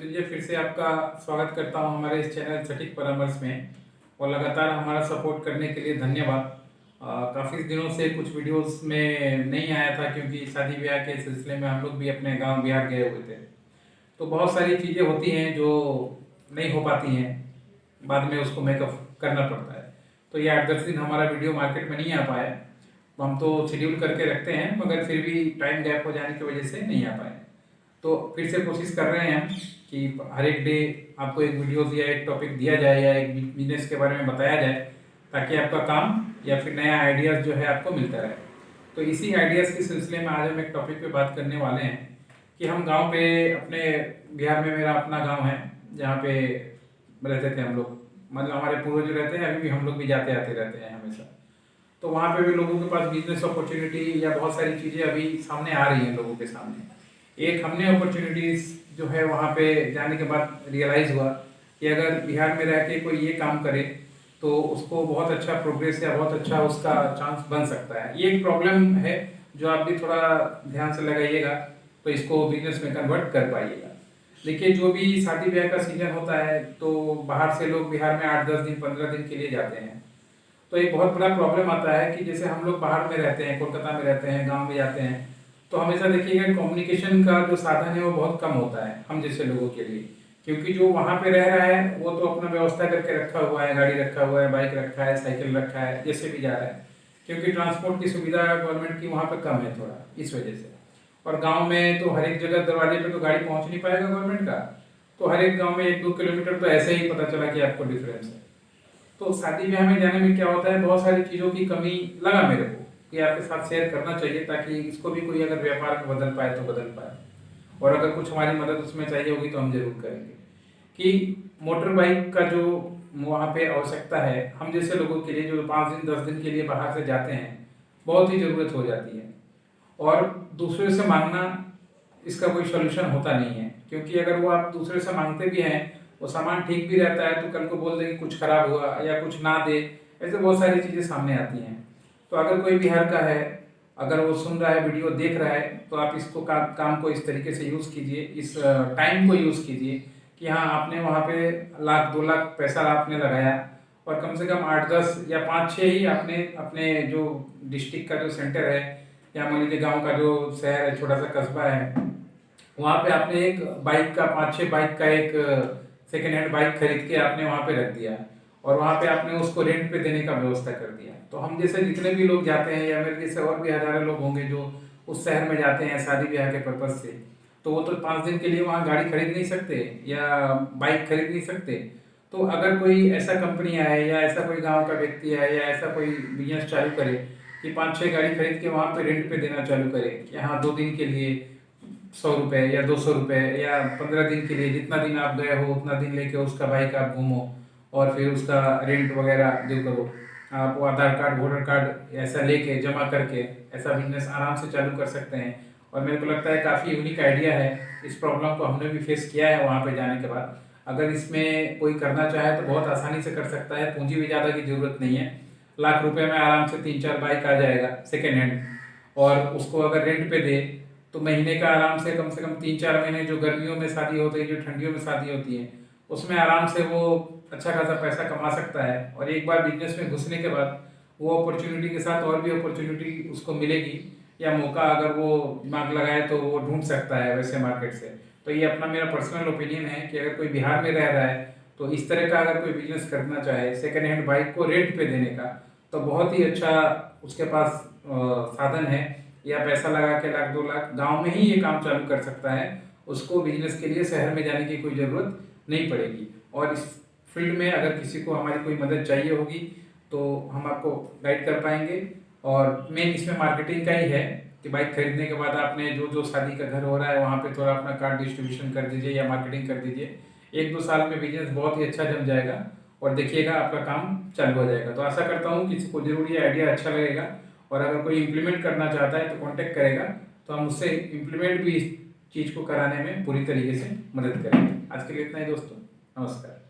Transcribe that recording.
मृत्युंजय फिर से आपका स्वागत करता हूं हमारे इस चैनल सटीक परामर्श में। और लगातार हमारा सपोर्ट करने के लिए धन्यवाद। काफ़ी दिनों से कुछ वीडियोस में नहीं आया था क्योंकि शादी ब्याह के सिलसिले में हम लोग भी अपने गांव बिहार गए हुए थे। तो बहुत सारी चीज़ें होती हैं जो नहीं हो पाती हैं, बाद में उसको मेकअप करना पड़ता है। तो ये 8-10 दिन हमारा वीडियो मार्केट में नहीं आ पाया। हम तो शेड्यूल करके रखते हैं मगर फिर भी टाइम गैप हो जाने की वजह से नहीं आ पाए। तो फिर से कोशिश कर रहे हैं हम कि हर एक डे आपको एक वीडियोस या एक टॉपिक दिया जाए या एक बिजनेस के बारे में बताया जाए, ताकि आपका काम या फिर नया आइडियाज़ जो है आपको मिलता रहे। तो इसी आइडियाज़ के सिलसिले में आज हम एक टॉपिक पे बात करने वाले हैं कि हम गांव पे अपने बिहार में, मेरा अपना गांव है जहाँ पे रहते थे हम लोग। मतलब हमारे पूर्वज जो रहते हैं, अभी भी हम लोग भी जाते आते रहते हैं हमेशा। तो वहाँ पे भी लोगों के पास बिजनेस अपॉर्चुनिटी या बहुत सारी चीज़ें अभी सामने आ रही हैं लोगों के सामने। एक हमने अपॉर्चुनिटीज़ जो है वहाँ पे जाने के बाद रियलाइज़ हुआ कि अगर बिहार में रह के कोई ये काम करे तो उसको बहुत अच्छा प्रोग्रेस या बहुत अच्छा उसका चांस बन सकता है। ये एक प्रॉब्लम है जो आप भी थोड़ा ध्यान से लगाइएगा तो इसको बिजनेस में कन्वर्ट कर पाइएगा। देखिए, जो भी शादी ब्याह का सीजन होता है तो बाहर से लोग बिहार में 8-10 दिन 15 दिन के लिए जाते हैं। तो एक बहुत बड़ा प्रॉब्लम आता है कि जैसे हम लोग बाहर में रहते हैं, कोलकाता में रहते हैं, गांव में जाते हैं, तो हमेशा देखिएगा कम्युनिकेशन का जो साधन है वो बहुत कम होता है हम जैसे लोगों के लिए। क्योंकि जो वहाँ पे रह रहा है वो तो अपना व्यवस्था करके रखा हुआ है, गाड़ी रखा हुआ है, बाइक रखा है, साइकिल रखा है, जैसे भी जा रहा है। क्योंकि ट्रांसपोर्ट की सुविधा गवर्नमेंट की वहाँ पे कम है थोड़ा, इस वजह से। और गाँव में तो हर एक जगह दरवाजे पे तो गाड़ी पहुँच नहीं पाएगा गवर्नमेंट का। तो हर एक गाँव में 1-2 किलोमीटर तो ऐसे ही पता चला कि आपको डिफरेंस है। तो शादी ब्याह में जाने में क्या होता है, बहुत सारी चीज़ों की कमी लगा मेरे को कि आपके साथ शेयर करना चाहिए, ताकि इसको भी कोई अगर व्यापार में बदल पाए तो बदल पाए। और अगर कुछ हमारी मदद उसमें चाहिए होगी तो हम जरूर करेंगे। कि मोटर बाइक का जो वहाँ पे आवश्यकता है, हम जैसे लोगों के लिए जो 5 दिन 10 दिन के लिए बाहर से जाते हैं, बहुत ही ज़रूरत हो जाती है। और दूसरे से मांगना, इसका कोई सोल्यूशन होता नहीं है। क्योंकि अगर वो आप दूसरे से मांगते भी हैं, वो सामान ठीक भी रहता है तो कल को बोल दे कि कुछ खराब हुआ या कुछ ना दे, ऐसे बहुत सारी चीज़ें सामने आती हैं। तो अगर कोई बिहार का है, अगर वो सुन रहा है, वीडियो देख रहा है, तो आप इसको काम को इस तरीके से यूज़ कीजिए, इस टाइम को यूज़ कीजिए कि हाँ, आपने वहाँ पे 1 लाख 2 लाख पैसा आपने लगाया और कम से कम 8-10 या 5-6 ही आपने अपने जो डिस्ट्रिक्ट का जो सेंटर है या मान लीजिए गाँव का जो शहर है, छोटा सा कस्बा है, वहाँ पे आपने एक बाइक का 5-6 बाइक का एक सेकेंड हैंड बाइक खरीद के आपने वहाँ पे रख दिया और वहाँ पे आपने उसको रेंट पे देने का व्यवस्था कर दिया। तो हम जैसे जितने भी लोग जाते हैं या मेरे जैसे और भी हजारों लोग होंगे जो उस शहर में जाते हैं शादी ब्याह के पर्पज से, तो वो तो 5 दिन के लिए वहाँ गाड़ी खरीद नहीं सकते या बाइक खरीद नहीं सकते। तो अगर कोई ऐसा कंपनी आए या ऐसा कोई गाँव का व्यक्ति आए या ऐसा कोई बिजनेस चालू करे कि 5-6 गाड़ी खरीद के वहाँ पे रेंट पे देना चालू करे कि हाँ, 2 दिन के लिए 100 रुपये या 200 रुपये या 15 दिन के लिए, जितना दिन आप गए हो उतना दिन लेके उसका बाइक आप घूमो और फिर उसका रेंट वगैरह जो करो। आप वो आधार कार्ड, वोटर कार्ड ऐसा लेके जमा करके ऐसा बिजनेस आराम से चालू कर सकते हैं। और मेरे को लगता है काफ़ी यूनिक आइडिया है। इस प्रॉब्लम को हमने भी फेस किया है वहाँ पे जाने के बाद। अगर इसमें कोई करना चाहे तो बहुत आसानी से कर सकता है, पूंजी भी ज़्यादा की ज़रूरत नहीं है। लाख रुपए में आराम से 3-4 बाइक आ जाएगा सेकेंड हैंड। और उसको अगर रेंट पे दे तो महीने का आराम से कम 3-4 महीने, जो गर्मियों में शादी होती है, जो ठंडियों में शादी होती है, उसमें आराम से वो अच्छा खासा पैसा कमा सकता है। और एक बार बिजनेस में घुसने के बाद वो अपॉर्चुनिटी के साथ और भी अपॉर्चुनिटी उसको मिलेगी या मौका अगर वो दिमाग लगाए तो वो ढूंढ सकता है वैसे मार्केट से। तो ये अपना मेरा पर्सनल ओपिनियन है कि अगर कोई बिहार में रह रहा है तो इस तरह का अगर कोई बिजनेस करना चाहे सेकेंड हैंड बाइक को रेंट पे देने का, तो बहुत ही अच्छा उसके पास साधन है। या पैसा लगा के 1 लाख 2 लाख गांव में ही ये काम चालू कर सकता है। उसको बिजनेस के लिए शहर में जाने की कोई ज़रूरत नहीं पड़ेगी। और इस फील्ड में अगर किसी को हमारी कोई मदद चाहिए होगी तो हम आपको गाइड कर पाएंगे। और मेन इसमें मार्केटिंग का ही है कि बाइक खरीदने के बाद आपने जो जो शादी का घर हो रहा है वहाँ पे थोड़ा अपना कार्ड डिस्ट्रीब्यूशन कर दीजिए या मार्केटिंग कर दीजिए। 1-2 साल में बिजनेस बहुत ही अच्छा जम जाएगा और देखिएगा आपका काम चालू हो जाएगा। तो आशा करता हूँ किसी को जरूर ये आइडिया अच्छा लगेगा और अगर कोई इम्प्लीमेंट करना चाहता है तो कांटेक्ट करेगा, तो हम उससे इम्प्लीमेंट भी इस चीज़ को कराने में पूरी तरीके से मदद करेंगे। आज के लिए इतना ही दोस्तों, नमस्कार।